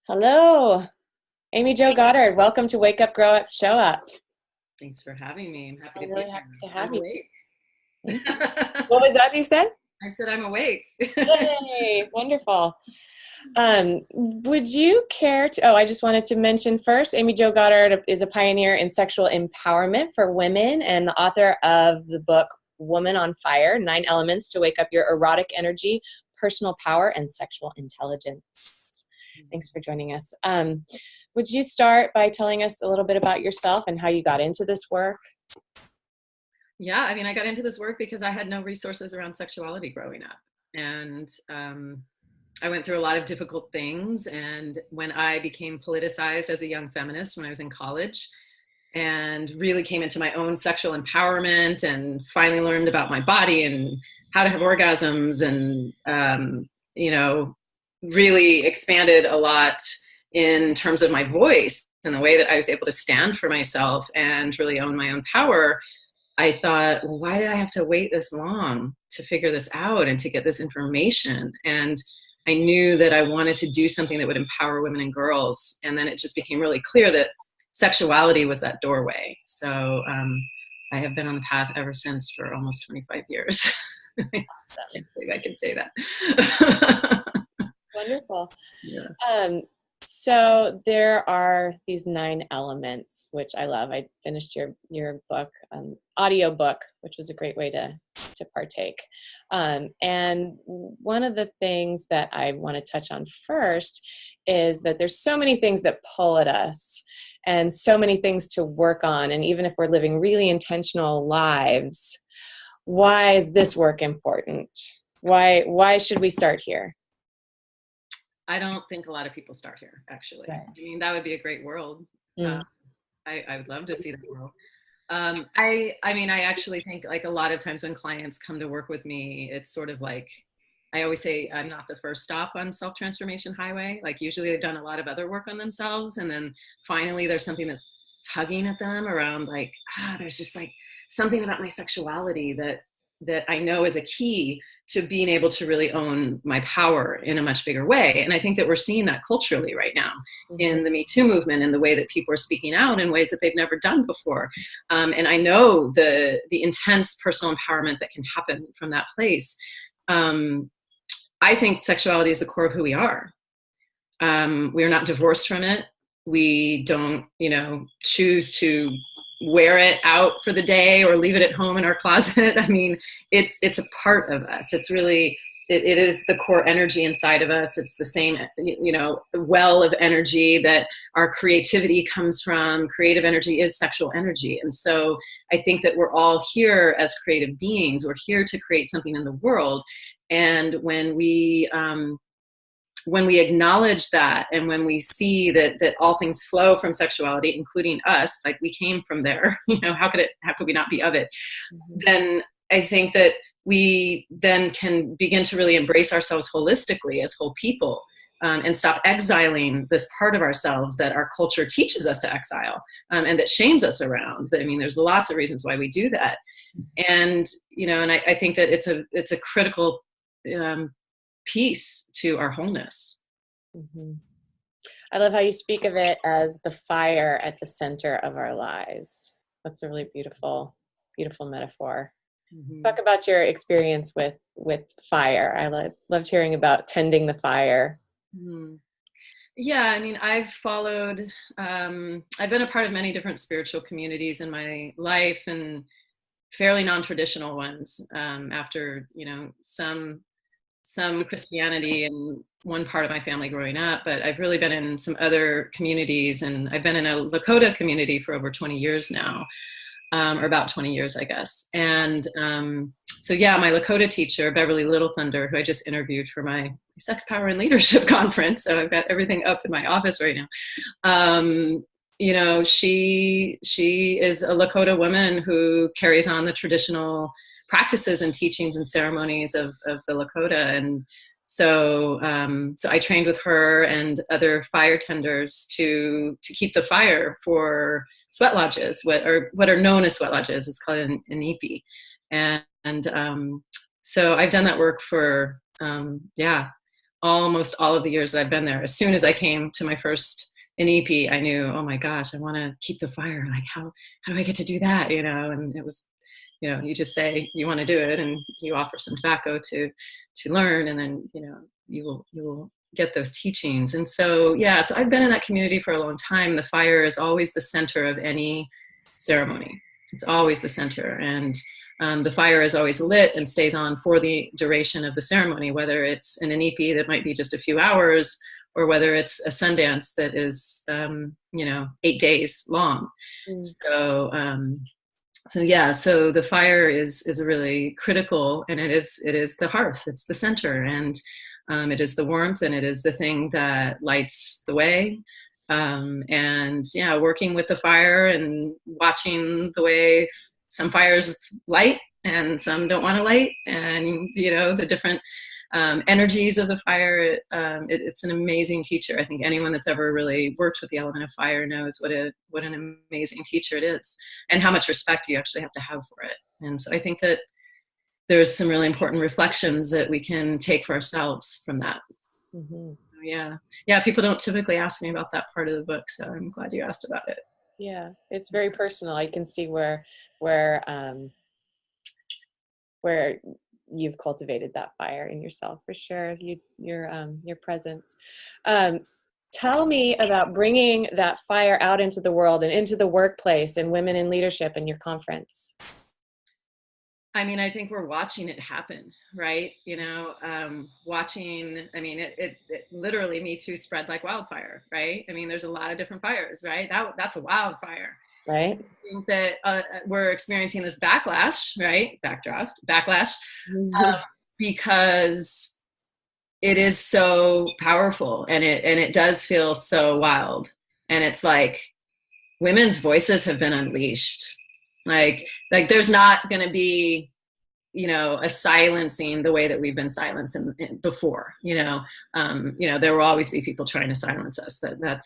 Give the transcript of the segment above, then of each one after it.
Hello, Amy Jo Goddard. Welcome to Wake Up, Grow Up, Show Up. Thanks for having me. I'm happy I'm to be really happy here. to I'm have you. awake. Thank you. What was that you said? I said I'm awake. Yay, wonderful. Would you care to, I just wanted to mention first, Amy Jo Goddard is a pioneer in sexual empowerment for women and the author of the book Woman on Fire, 9 Elements to Wake Up Your Erotic Energy, Personal Power, and Sexual Intelligence. Thanks for joining us. Would you start by telling us a little bit about yourself and how you got into this work? Yeah, I mean, I got into this work because I had no resources around sexuality growing up. And I went through a lot of difficult things. And when I became politicized as a young feminist when I was in college and really came into my own sexual empowerment and finally learned about my body and how to have orgasms and, really expanded a lot in terms of my voice and the way that I was able to stand for myself and really own my own power. I thought, well, why did I have to wait this long to figure this out and to get this information? And I knew that I wanted to do something that would empower women and girls. And then it just became really clear that sexuality was that doorway. So I have been on the path ever since for almost 25 years. Awesome. I can't believe I can say that. Wonderful. Yeah. So there are these 9 elements, which I love. I finished your book, audio book, which was a great way to partake. And one of the things that I want to touch on first is that there's so many things that pull at us and so many things to work on. And even if we're living really intentional lives, why is this work important? Why should we start here? I don't think a lot of people start here, actually. Right. I mean, that would be a great world. Mm. I would love to see that world. I mean, I actually think like a lot of times when clients come to work with me, it's sort of like, I always say I'm not the first stop on self-transformation highway. Like usually they've done a lot of other work on themselves. And then finally there's something that's tugging at them around like, there's just like something about my sexuality that I know is a key to being able to really own my power in a much bigger way. And I think that we're seeing that culturally right now in the Me Too movement and the way that people are speaking out in ways that they've never done before. And I know the intense personal empowerment that can happen from that place. I think sexuality is the core of who we are. We are not divorced from it. We don't, choose to wear it out for the day or leave it at home in our closet. I mean, it's a part of us. It's really, it is the core energy inside of us. It's the same, well of energy that our creativity comes from. Creative energy is sexual energy. And so I think that we're all here as creative beings. We're here to create something in the world. And when we acknowledge that and when we see that all things flow from sexuality, including us, like we came from there, how could we not be of it? Mm-hmm. Then I think that we then can begin to really embrace ourselves holistically as whole people, and stop exiling this part of ourselves that our culture teaches us to exile, and that shames us around. I mean, there's lots of reasons why we do that. And, and I think that it's a critical piece to our wholeness. Mm-hmm. I love how you speak of it as the fire at the center of our lives. That's a really beautiful, beautiful metaphor. Mm-hmm. Talk about your experience with fire. I loved hearing about tending the fire. Mm-hmm. Yeah, I mean, I've been a part of many different spiritual communities in my life and fairly non-traditional ones, after, some Christianity in one part of my family growing up, but I've really been in some other communities, and I've been in a Lakota community for over 20 years now, or about 20 years, I guess. And so yeah, my Lakota teacher, Beverly Little Thunder, who I just interviewed for my Sex, Power, and Leadership conference, so I've got everything up in my office right now. She is a Lakota woman who carries on the traditional practices and teachings and ceremonies of the Lakota. And so I trained with her and other fire tenders to keep the fire for sweat lodges, what are known as sweat lodges. It's called an ipi. And so I've done that work for almost all of the years that I've been there. As soon as I came to my first NEP, I knew, oh my gosh, I want to keep the fire. Like, how do I get to do that? And it was, you just say you want to do it, and you offer some tobacco to learn, and then, you will get those teachings. And so, so I've been in that community for a long time. The fire is always the center of any ceremony. It's always the center. And the fire is always lit and stays on for the duration of the ceremony, whether it's an NEP that might be just a few hours, or whether it's a Sundance that is, 8 days long. Mm. So the fire is really critical, and it is the hearth. It's the center, and it is the warmth, and it is the thing that lights the way. Working with the fire and watching the way some fires light and some don't want to light, and the different energies of the fire. It's an amazing teacher. I think anyone that's ever really worked with the element of fire knows what an amazing teacher it is, and how much respect you actually have to have for it. And so I think that there's some really important reflections that we can take for ourselves from that. Mm-hmm. Yeah. People don't typically ask me about that part of the book, so I'm glad you asked about it. Yeah, it's very personal. I can see where you've cultivated that fire in yourself, for sure. Your presence. Tell me about bringing that fire out into the world and into the workplace and women in leadership in your conference. I think we're watching it happen, right? Watching, it literally, Me Too spread like wildfire, right? There's a lot of different fires, right? That's a wildfire. Right. I think that we're experiencing this backlash, right? Backlash, because it is so powerful, and it does feel so wild. And it's like women's voices have been unleashed. Like there's not going to be, a silencing the way that we've been silenced before. There will always be people trying to silence us. That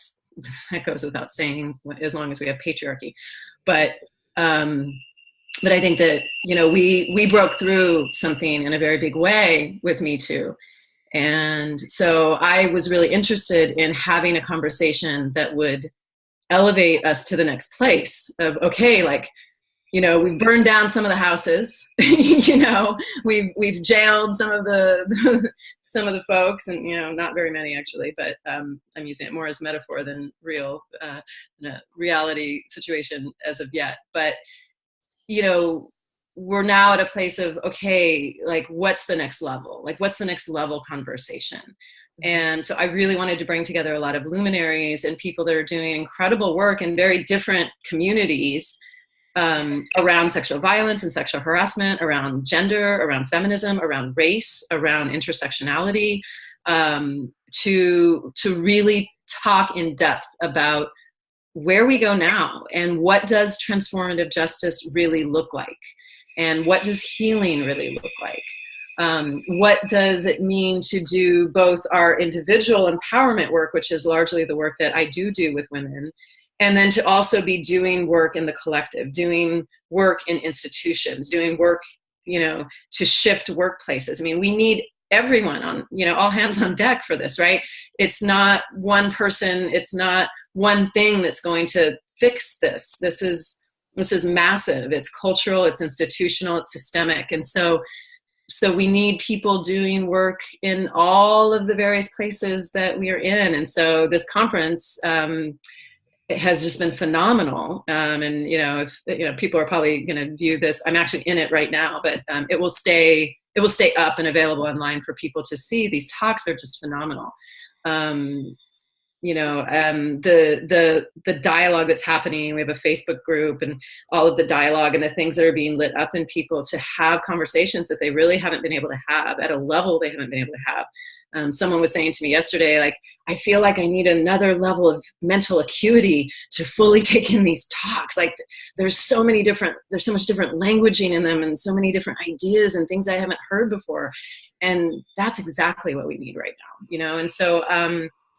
goes without saying, as long as we have patriarchy. But I think that we broke through something in a very big way with Me Too. And so I was really interested in having a conversation that would elevate us to the next place of, okay, we've burned down some of the houses, we've jailed some of the folks, and, not very many actually, but I'm using it more as metaphor than real, in a reality situation as of yet. But, we're now at a place of, okay, what's the next level? What's the next level conversation? And so I really wanted to bring together a lot of luminaries and people that are doing incredible work in very different communities, around sexual violence and sexual harassment, around gender, around feminism, around race, around intersectionality, to really talk in depth about where we go now, and what does transformative justice really look like, and what does healing really look like. What does it mean to do both our individual empowerment work, which is largely the work that I do with women, and then to also be doing work in the collective, doing work in institutions, doing work, to shift workplaces. We need everyone on, all hands on deck for this, right? It's not one person, it's not one thing that's going to fix this. This is massive. It's cultural, it's institutional, it's systemic. And so we need people doing work in all of the various places that we are in. And so this conference, it has just been phenomenal. If people are probably going to view this, I'm actually in it right now, but it will stay up and available online for people to see. These talks are just phenomenal. The dialogue that's happening. We have a Facebook group, and all of the dialogue and the things that are being lit up in people to have conversations that they really haven't been able to have at a level they haven't been able to have. Someone was saying to me yesterday, I feel like I need another level of mental acuity to fully take in these talks. There's so much different languaging in them, and so many different ideas and things I haven't heard before. And that's exactly what we need right now, And so,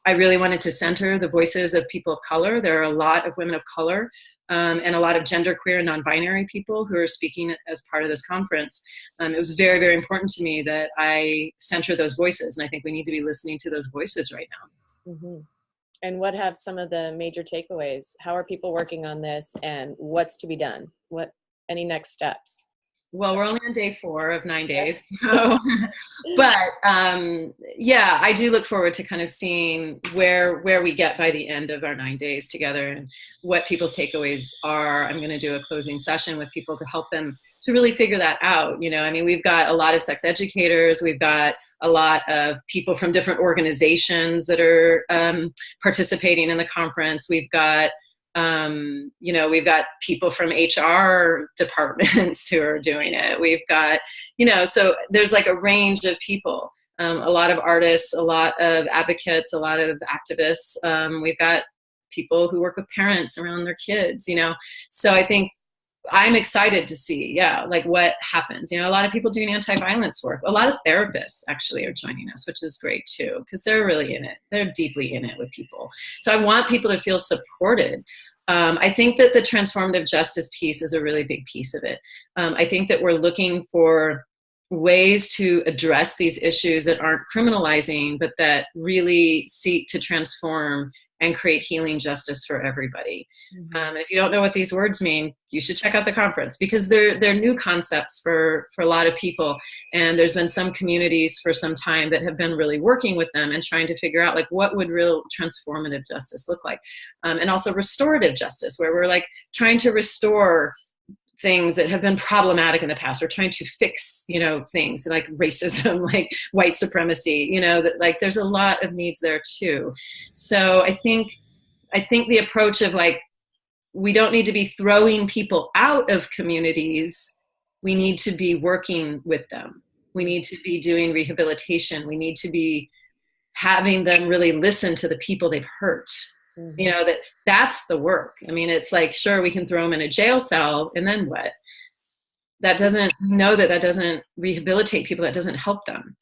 I really wanted to center the voices of people of color. There are a lot of women of color and a lot of genderqueer and non-binary people who are speaking as part of this conference. It was very, very important to me that I center those voices. And I think we need to be listening to those voices right now. Mm-hmm. And what have some of the major takeaways? How are people working on this, and what's to be done? Any next steps? Well, we're only on day 4 of 9 days. So, but yeah, I do look forward to kind of seeing where we get by the end of our 9 days together and what people's takeaways are. I'm going to do a closing session with people to help them to really figure that out. You know, I mean, we've got a lot of sex educators. We've got a lot of people from different organizations that are participating in the conference. We've got we've got people from HR departments who are doing it. We've got, so there's like a range of people, a lot of artists, a lot of advocates, a lot of activists. We've got people who work with parents around their kids, so I think I'm excited to see, like what happens. A lot of people doing anti-violence work. A lot of therapists actually are joining us, which is great too, because they're really in it. They're deeply in it with people. So I want people to feel supported. I think that the transformative justice piece is a really big piece of it. I think that we're looking for ways to address these issues that aren't criminalizing, but that really seek to transform and create healing justice for everybody. Mm-hmm. If you don't know what these words mean, you should check out the conference, because they're new concepts for a lot of people. And there's been some communities for some time that have been really working with them and trying to figure out like what would real transformative justice look like. And also restorative justice, where we're like trying to restore things that have been problematic in the past. We're trying to fix, things like racism, like white supremacy, that like there's a lot of needs there too. So I think the approach of like, we don't need to be throwing people out of communities. We need to be working with them. We need to be doing rehabilitation. We need to be having them really listen to the people they've hurt. Mm-hmm. That's the work. I mean, it's like, sure, we can throw them in a jail cell, and then what? That doesn't rehabilitate people. That doesn't help them.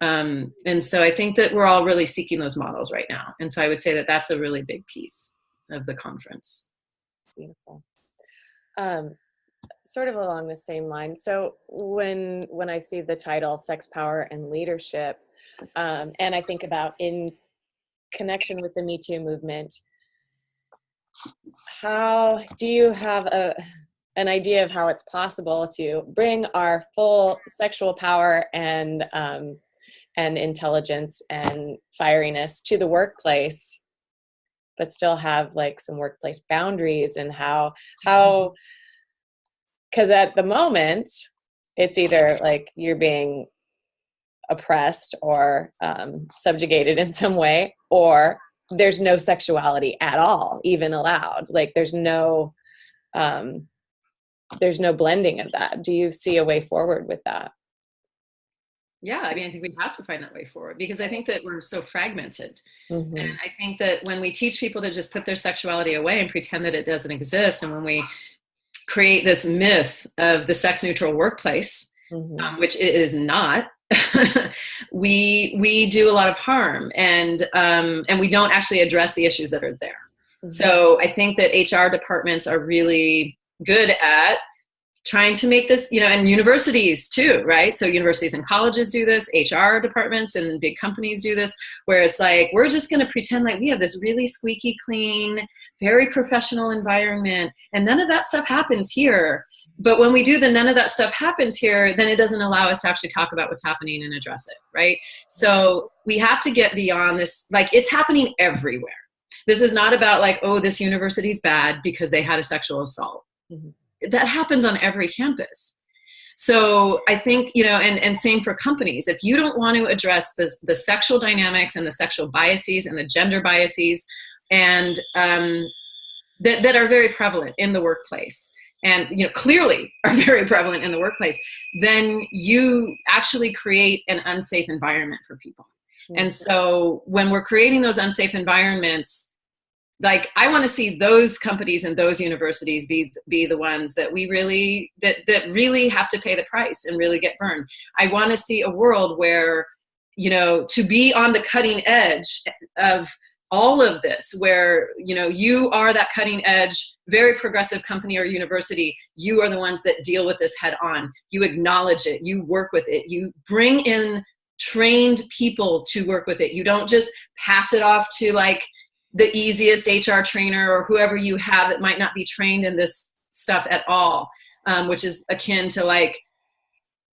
And so I think that we're all really seeking those models right now. And so I would say that that's a really big piece of the conference. Beautiful. Sort of along the same line. So when I see the title, Sex, Power, and Leadership, and I think about in connection with the Me Too movement, how do you have an idea of how it's possible to bring our full sexual power and intelligence and fieriness to the workplace, but still have like some workplace boundaries, and how because at the moment it's either like you're being oppressed or subjugated in some way, or there's no sexuality at all even allowed. Like there's no blending of that. Do you see a way forward with that? Yeah, I mean, I think we have to find that way forward, because I think that we're so fragmented. Mm-hmm. And I think that when we teach people to just put their sexuality away and pretend that it doesn't exist, and when we create this myth of the sex neutral workplace, mm-hmm. Which it is not, we do a lot of harm, and we don't actually address the issues that are there. Mm-hmm. So I think that HR departments are really good at trying to make this, and universities too, right? So universities and colleges do this, HR departments and big companies do this, where it's like, we're just going to pretend like we have this really squeaky clean, very professional environment, and none of that stuff happens here. But when we do the none of that stuff happens here, then it doesn't allow us to actually talk about what's happening and address it, right? So we have to get beyond this, like it's happening everywhere. This is not about like, oh, this university's bad because they had a sexual assault. Mm-hmm. That happens on every campus. So I think, and same for companies. If you don't want to address the sexual dynamics and the sexual biases and the gender biases and that are very prevalent in the workplace, and clearly are very prevalent in the workplace, then you actually create an unsafe environment for people. Mm-hmm. And so when we're creating those unsafe environments, like I want to see those companies and those universities be the ones that we really that really have to pay the price and really get burned. I want to see a world where, to be on the cutting edge of all of this, where, you know, you are that cutting edge, very progressive company or university. You are the ones that deal with this head on. You acknowledge it. You work with it. You bring in trained people to work with it. You don't just pass it off to like the easiest HR trainer or whoever you have that might not be trained in this stuff at all, which is akin to like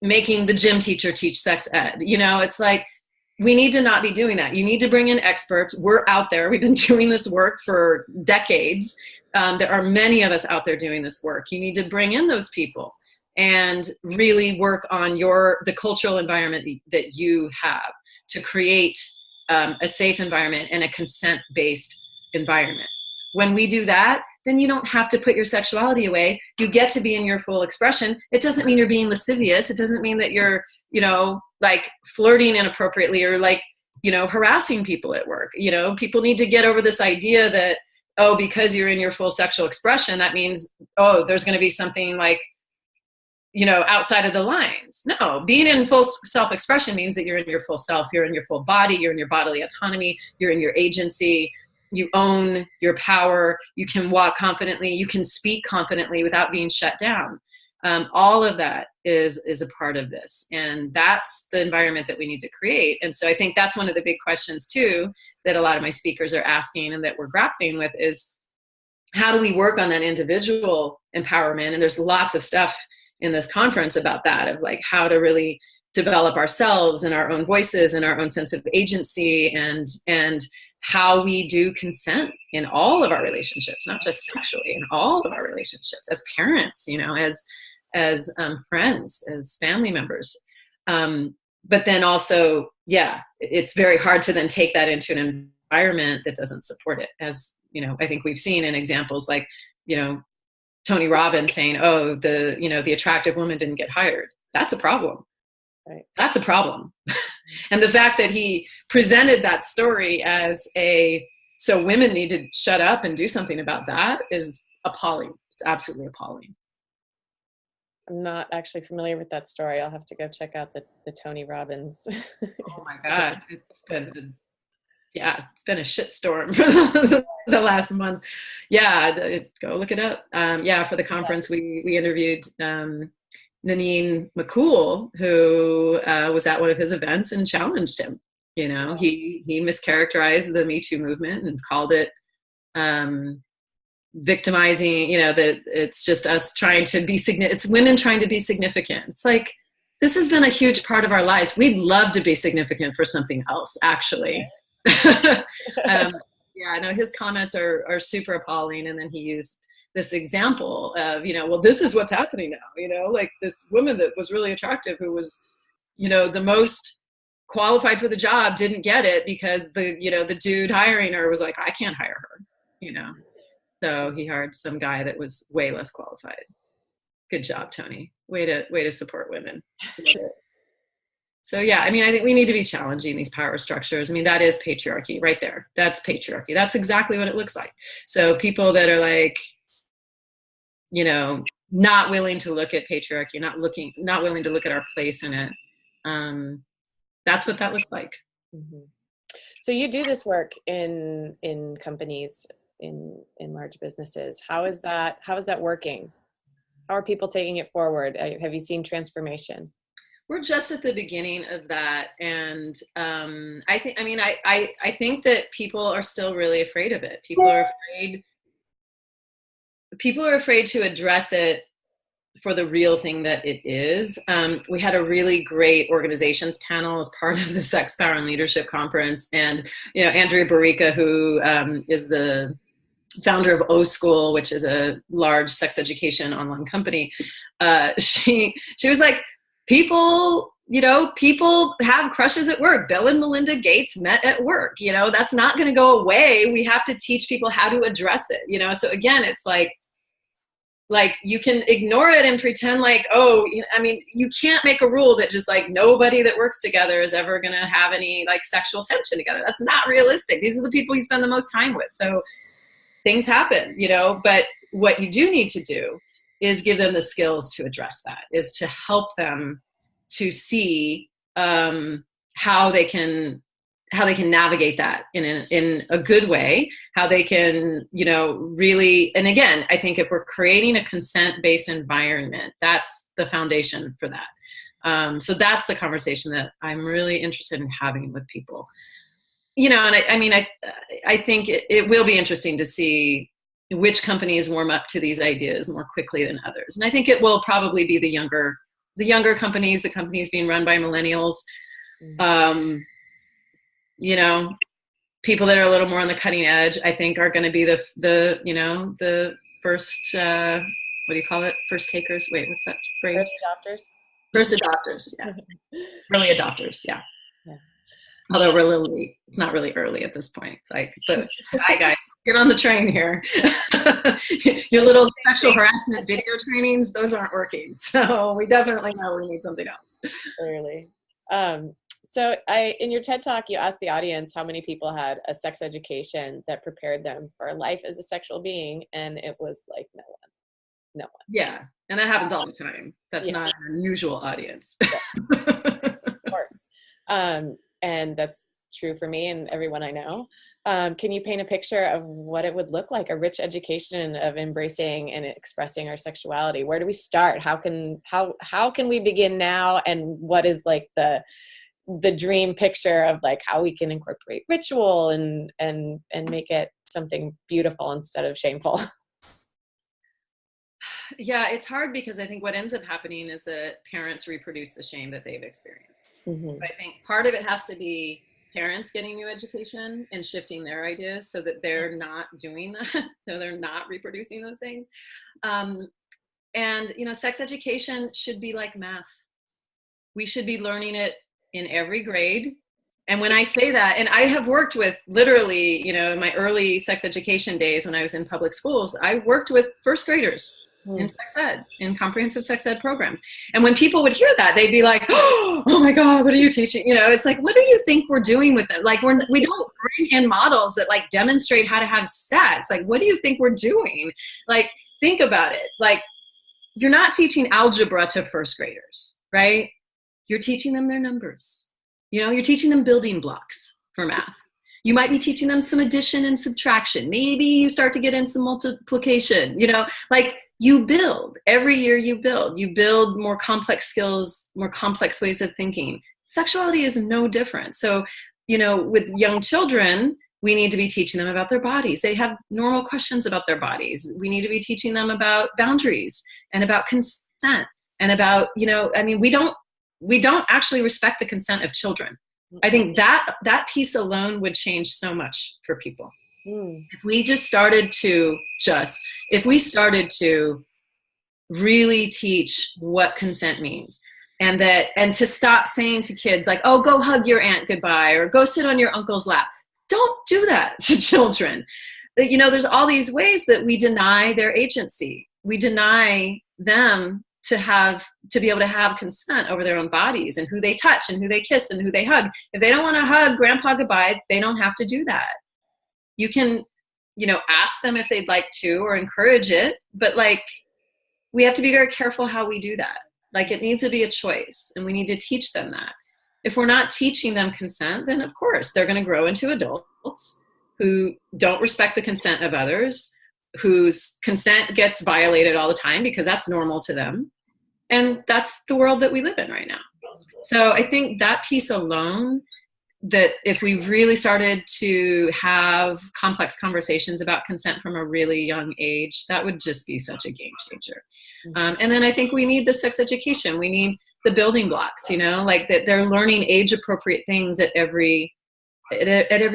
making the gym teacher teach sex ed. You know, it's like, we need to not be doing that. You need to bring in experts. We're out there. We've been doing this work for decades. There are many of us out there doing this work. You need to bring in those people and really work on the cultural environment that you have to create a safe environment and a consent-based environment. When we do that, then you don't have to put your sexuality away. You get to be in your full expression. It doesn't mean you're being lascivious. It doesn't mean that you're, you know, like flirting inappropriately or like, you know, harassing people at work. You know, people need to get over this idea that, oh, because you're in your full sexual expression, that means, oh, there's going to be something like, you know, outside of the lines. No, being in full self-expression means that you're in your full self, you're in your full body, you're in your bodily autonomy, you're in your agency, you own your power, you can walk confidently, you can speak confidently without being shut down. All of that is a part of this. And that's the environment that we need to create. And so I think that's one of the big questions too, that a lot of my speakers are asking and that we're grappling with is, how do we work on that individual empowerment? And there's lots of stuff in this conference about that, of like how to really develop ourselves and our own voices and our own sense of agency, and how we do consent in all of our relationships, not just sexually, in all of our relationships, as parents, you know, as friends, as family members. But then also, yeah, it's very hard to then take that into an environment that doesn't support it. As, you know, I think we've seen in examples like, you know, Tony Robbins saying, oh, the attractive woman didn't get hired. That's a problem. Right. That's a problem. And the fact that he presented that story as so women need to shut up and do something about that is appalling. It's absolutely appalling. I'm not actually familiar with that story. I'll have to go check out the Tony Robbins. Oh my God. It's been a shitstorm for the last month. Yeah, go look it up. For the conference, we interviewed Nanine McCool, who was at one of his events and challenged him. You know, he mischaracterized the Me Too movement and called it victimizing, you know, that it's just us trying to be it's women trying to be significant. It's like, this has been a huge part of our lives. We'd love to be significant for something else, actually. No, his comments are super appalling. And then he used this example of, you know, well, this is what's happening now, you know, like this woman that was really attractive, who was, you know, the most qualified for the job, didn't get it because the dude hiring her was like, I can't hire her, you know. So he hired some guy that was way less qualified. Good job, Tony. Way to support women. So yeah, I mean, I think we need to be challenging these power structures. I mean, that is patriarchy right there. That's patriarchy. That's exactly what it looks like. So people that are like, you know, not willing to look at patriarchy, not willing to look at our place in it. That's what that looks like. Mm-hmm. So you do this work in companies, in large businesses. How is that working? How are people taking it forward? Have you seen transformation? We're just at the beginning of that. And I think that people are still really afraid of it. People are afraid to address it for the real thing that it is. We had a really great organizations panel as part of the Sex, Power, and Leadership Conference. And, you know, Andrea Barica, who is the founder of O School, which is a large sex education online company, she was like, people have crushes at work. Bill and Melinda Gates met at work. You know, that's not going to go away. We have to teach people how to address it, you know? So again, it's like you can ignore it and pretend like, oh, I mean, you can't make a rule that just like nobody that works together is ever going to have any like sexual tension together. That's not realistic. These are the people you spend the most time with. So things happen, you know, but what you do need to do is give them the skills to address that, is to help them to see how they can navigate that in a good way, how they can, really, and again, I think if we're creating a consent-based environment, that's the foundation for that. So that's the conversation that I'm really interested in having with people. And I think it will be interesting to see which companies warm up to these ideas more quickly than others. And I think it will probably be the younger companies, the companies being run by millennials, people that are a little more on the cutting edge, I think are going to be the first, what do you call it? First takers. Wait, what's that phrase? First adopters. First adopters. Yeah. Early adopters. Yeah. Although we're a little late. It's not really early at this point. But hi guys, get on the train here. Your little sexual harassment video trainings, those aren't working. So we definitely know we need something else. Clearly. So in your TED Talk, you asked the audience how many people had a sex education that prepared them for life as a sexual being, and it was like no one. No one. Yeah, and that happens all the time. That's not an unusual audience. Of course. And that's true for me and everyone I know. Can you paint a picture of what it would look like, a rich education of embracing and expressing our sexuality? Where do we start? How can we begin now? And what is like the dream picture of like how we can incorporate ritual and make it something beautiful instead of shameful? Yeah, it's hard because I think what ends up happening is that parents reproduce the shame that they've experienced. Mm-hmm. So I think part of it has to be parents getting new education and shifting their ideas so that they're not doing that, so they're not reproducing those things. And sex education should be like math. We should be learning it in every grade. And when I say that, and I have worked with literally, in my early sex education days when I was in public schools, I worked with first graders in sex ed, in comprehensive sex ed programs. And when people would hear that, they'd be like, oh my God, what are you teaching? It's like, what do you think we're doing with it? Like, we don't bring in models that like demonstrate how to have sex. Like, what do you think we're doing? Like, think about it. Like, you're not teaching algebra to first graders, right? You're teaching them their numbers. You're teaching them building blocks for math. You might be teaching them some addition and subtraction. Maybe you start to get in some multiplication, like you build. Every year you build more complex skills, more complex ways of thinking. Sexuality is no different. So, with young children, we need to be teaching them about their bodies. They have normal questions about their bodies. We need to be teaching them about boundaries and about consent and about, we don't actually respect the consent of children. I think that piece alone would change so much for people. If we started to really teach what consent means, and to stop saying to kids like, oh, go hug your aunt goodbye, or go sit on your uncle's lap. Don't do that to children. There's all these ways that we deny their agency. We deny them to be able to have consent over their own bodies and who they touch and who they kiss and who they hug. If they don't want to hug grandpa goodbye, they don't have to do that. You can, ask them if they'd like to or encourage it, but like, we have to be very careful how we do that. Like, it needs to be a choice, and we need to teach them that. If we're not teaching them consent, then of course they're going to grow into adults who don't respect the consent of others, whose consent gets violated all the time because that's normal to them. And that's the world that we live in right now. So I think that piece alone, that if we really started to have complex conversations about consent from a really young age, that would just be such a game changer. And then I think we need the sex education. We need the building blocks, like that they're learning age appropriate things at every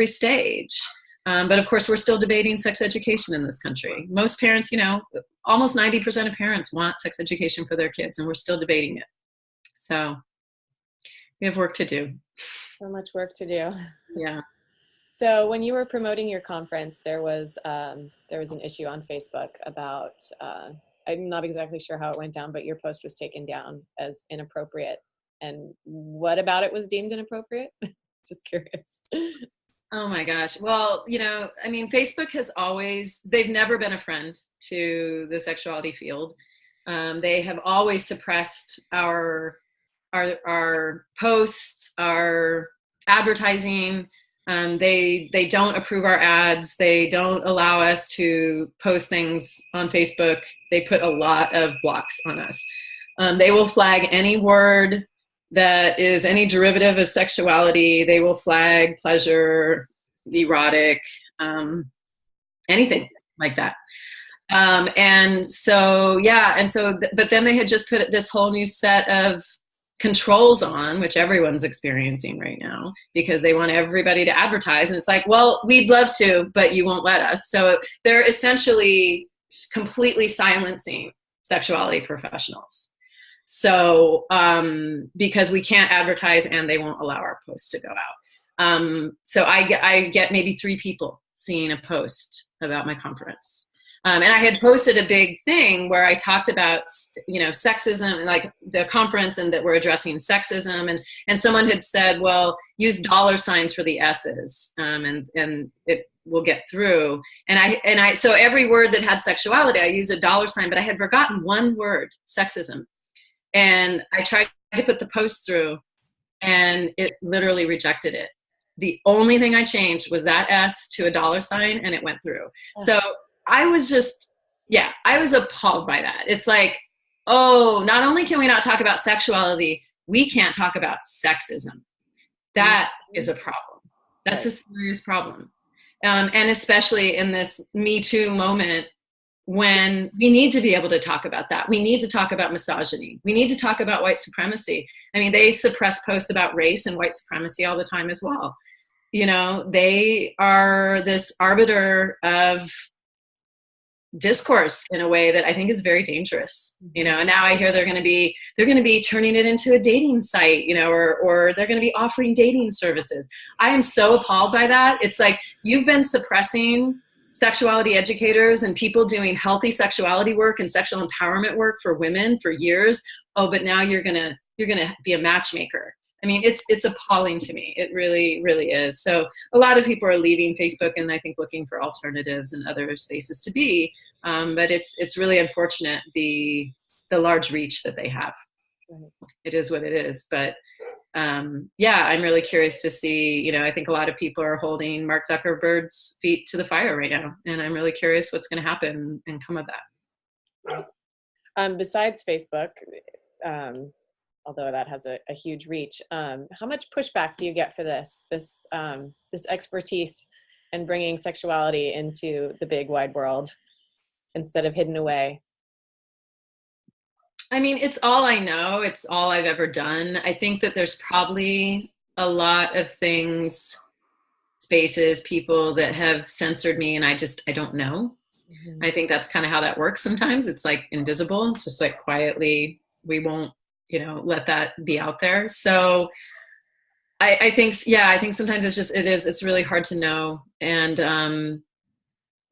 stage. But of course, we're still debating sex education in this country. Most parents, almost 90% of parents want sex education for their kids, and we're still debating it. So we have work to do. So much work to do. Yeah. So when you were promoting your conference, there was an issue on Facebook about, I'm not exactly sure how it went down, but your post was taken down as inappropriate. And what about it was deemed inappropriate? Just curious. Oh my gosh. Well, Facebook has they've never been a friend to the sexuality field. They have always suppressed our posts, our advertising, They don't approve our ads. They don't allow us to post things on Facebook. They put a lot of blocks on us. They will flag any word that is any derivative of sexuality. They will flag pleasure, erotic, anything like that. But then they had just put this whole new set of controls on, which everyone's experiencing right now, because they want everybody to advertise. And it's like, well, we'd love to, but you won't let us. So they're essentially completely silencing sexuality professionals. So because we can't advertise and they won't allow our posts to go out. So I get maybe 3 people seeing a post about my conference. And I had posted a big thing where I talked about, sexism, like the conference, and that we're addressing sexism. And someone had said, well, use $ for the S's, and it will get through. So every word that had sexuality, I used a $, but I had forgotten one word, sexism. And I tried to put the post through, and it literally rejected it. The only thing I changed was that S to a $, and it went through. Oh. So I was I was appalled by that. It's like, oh, not only can we not talk about sexuality, we can't talk about sexism. That is a problem. That's a serious problem. And especially in this Me Too moment, when we need to be able to talk about that. We need to talk about misogyny. We need to talk about white supremacy. I mean, they suppress posts about race and white supremacy all the time as well. They are this arbiter of discourse in a way that I think is very dangerous, and now I hear they're going to be turning it into a dating site, or they're going to be offering dating services. I am so appalled by that. It's like, you've been suppressing sexuality educators and people doing healthy sexuality work and sexual empowerment work for women for years. Oh, but now you're going to be a matchmaker. I mean, it's appalling to me. It really, really is. So a lot of people are leaving Facebook, and I think looking for alternatives and other spaces to be. But it's really unfortunate, the large reach that they have. Right. It is what it is. But I'm really curious to see. I think a lot of people are holding Mark Zuckerberg's feet to the fire right now, and I'm really curious what's going to happen and come of that. Besides Facebook. Although that has a huge reach. How much pushback do you get for this expertise and bringing sexuality into the big wide world instead of hidden away? I mean, it's all I know. It's all I've ever done. I think that there's probably a lot of things, spaces, people that have censored me, and I don't know. Mm-hmm. I think that's kind of how that works sometimes. It's like invisible. It's just like quietly, we won't let that be out there. So I think sometimes it's really hard to know. And,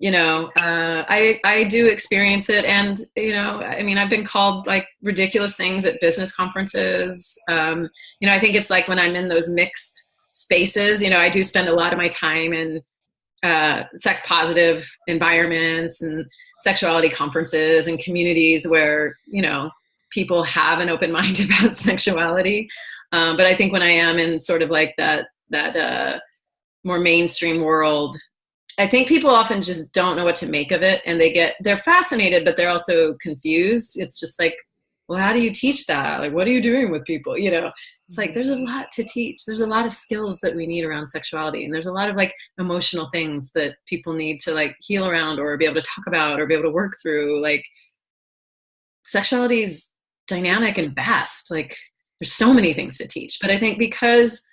I do experience it. And, I mean, I've been called like ridiculous things at business conferences. I think it's like when I'm in those mixed spaces, I do spend a lot of my time in sex positive environments and sexuality conferences and communities where, people have an open mind about sexuality. But I think when I am in sort of like that more mainstream world, I think people often just don't know what to make of it, and they're fascinated, but they're also confused. It's just like, well, how do you teach that? Like, what are you doing with people? It's like, there's a lot to teach. There's a lot of skills that we need around sexuality. And there's a lot of like emotional things that people need to like heal around, or be able to talk about, or be able to work through. Like, sexuality is dynamic and vast. Like, there's so many things to teach. But I think because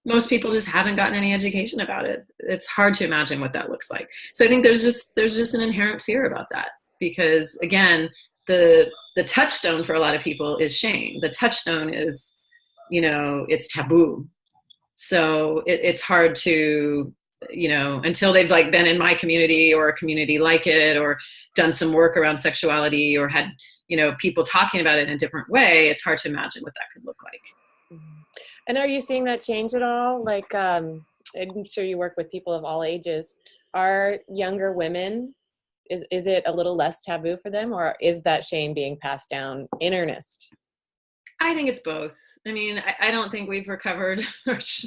most people just haven't gotten any education about it, it's hard to imagine what that looks like. So I think there's just an inherent fear about that, because again, the touchstone for a lot of people is shame. The touchstone is, it's taboo. So it's hard to, until they've like been in my community or a community like it, or done some work around sexuality, or had, people talking about it in a different way, it's hard to imagine what that could look like. And are you seeing that change at all? Like, I'm sure you work with people of all ages. Are younger women, is it a little less taboo for them, or is that shame being passed down in earnest? I think it's both. I mean, I don't think we've recovered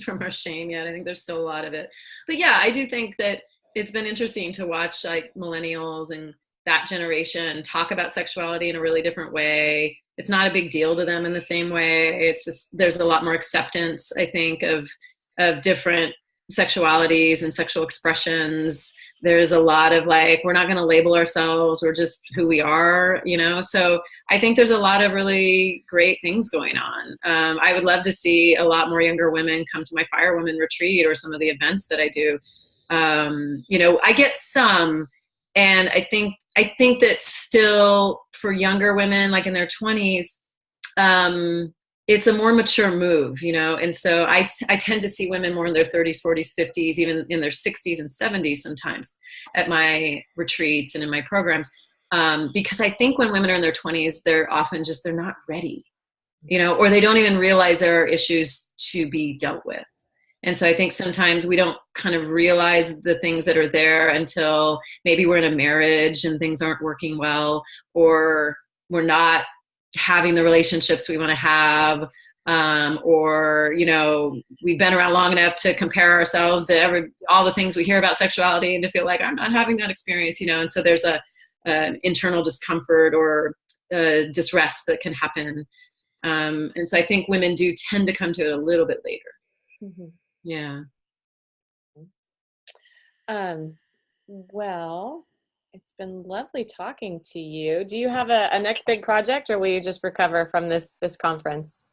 from our shame yet. I think there's still a lot of it. But yeah, I do think that it's been interesting to watch like millennials and that generation talk about sexuality in a really different way. It's not a big deal to them in the same way. It's just there's a lot more acceptance, I think, of different sexualities and sexual expressions. There's a lot of like, we're not going to label ourselves, we're just who we are, you know? So I think there's a lot of really great things going on. I would love to see a lot more younger women come to my Fire Women retreat or some of the events that I do. You know, I get some, and I think that still for younger women, like in their 20s, it's a more mature move, you know? And so I tend to see women more in their 30s, 40s, 50s, even in their 60s and 70s sometimes at my retreats and in my programs. Because I think when women are in their 20s, they're often just, they're not ready, you know, or they don't even realize there are issues to be dealt with. And so I think sometimes we don't kind of realize the things that are there until maybe we're in a marriage and things aren't working well, or we're not having the relationships we want to have, or, you know, we've been around long enough to compare ourselves to all the things we hear about sexuality and to feel like I'm not having that experience, you know. And so there's an internal discomfort or distress that can happen. And so I think women do tend to come to it a little bit later. Mm-hmm. Yeah. Well, it's been lovely talking to you. Do you have a next big project, or will you just recover from this conference?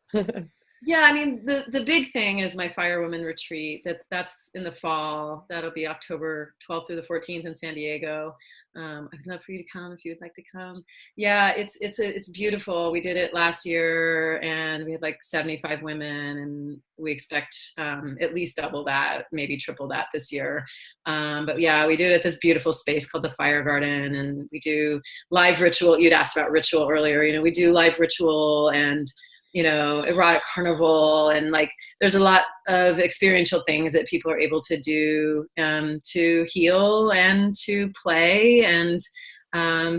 Yeah, I mean, the big thing is my Fire Women retreat. That's in the fall. That'll be October 12th through the 14th in San Diego. I'd love for you to come if you would like to come. Yeah, it's beautiful. We did it last year, and we had like 75 women, and we expect at least double that, maybe triple that this year. But yeah, we do it at this beautiful space called the Fire Garden, and we do live ritual. You'd asked about ritual earlier. You know, we do live ritual and, you know, erotic carnival, and like there's a lot of experiential things that people are able to do to heal and to play and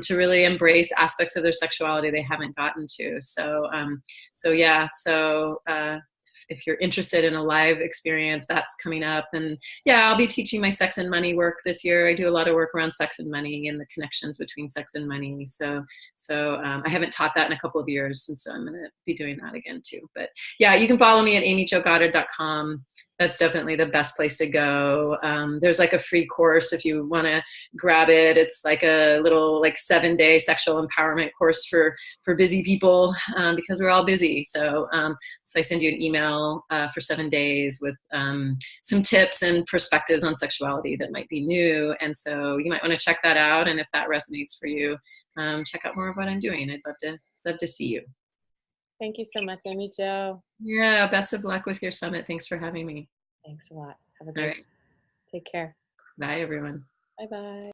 to really embrace aspects of their sexuality they haven't gotten to. So if you're interested in a live experience, that's coming up. And yeah, I'll be teaching my sex and money work this year. I do a lot of work around sex and money and the connections between sex and money. So I haven't taught that in a couple of years, and so I'm going to be doing that again too. But yeah, you can follow me at amyjogoddard.com. That's definitely the best place to go. There's like a free course if you want to grab it. It's like a little like 7-day sexual empowerment course for busy people, because we're all busy. So I send you an email for 7 days with some tips and perspectives on sexuality that might be new. And so you might want to check that out. And if that resonates for you, check out more of what I'm doing. I'd love to see you. Thank you so much, Amy Jo. Yeah, best of luck with your summit. Thanks for having me. Thanks a lot. Have a great day. Take care. Bye, everyone. Bye-bye.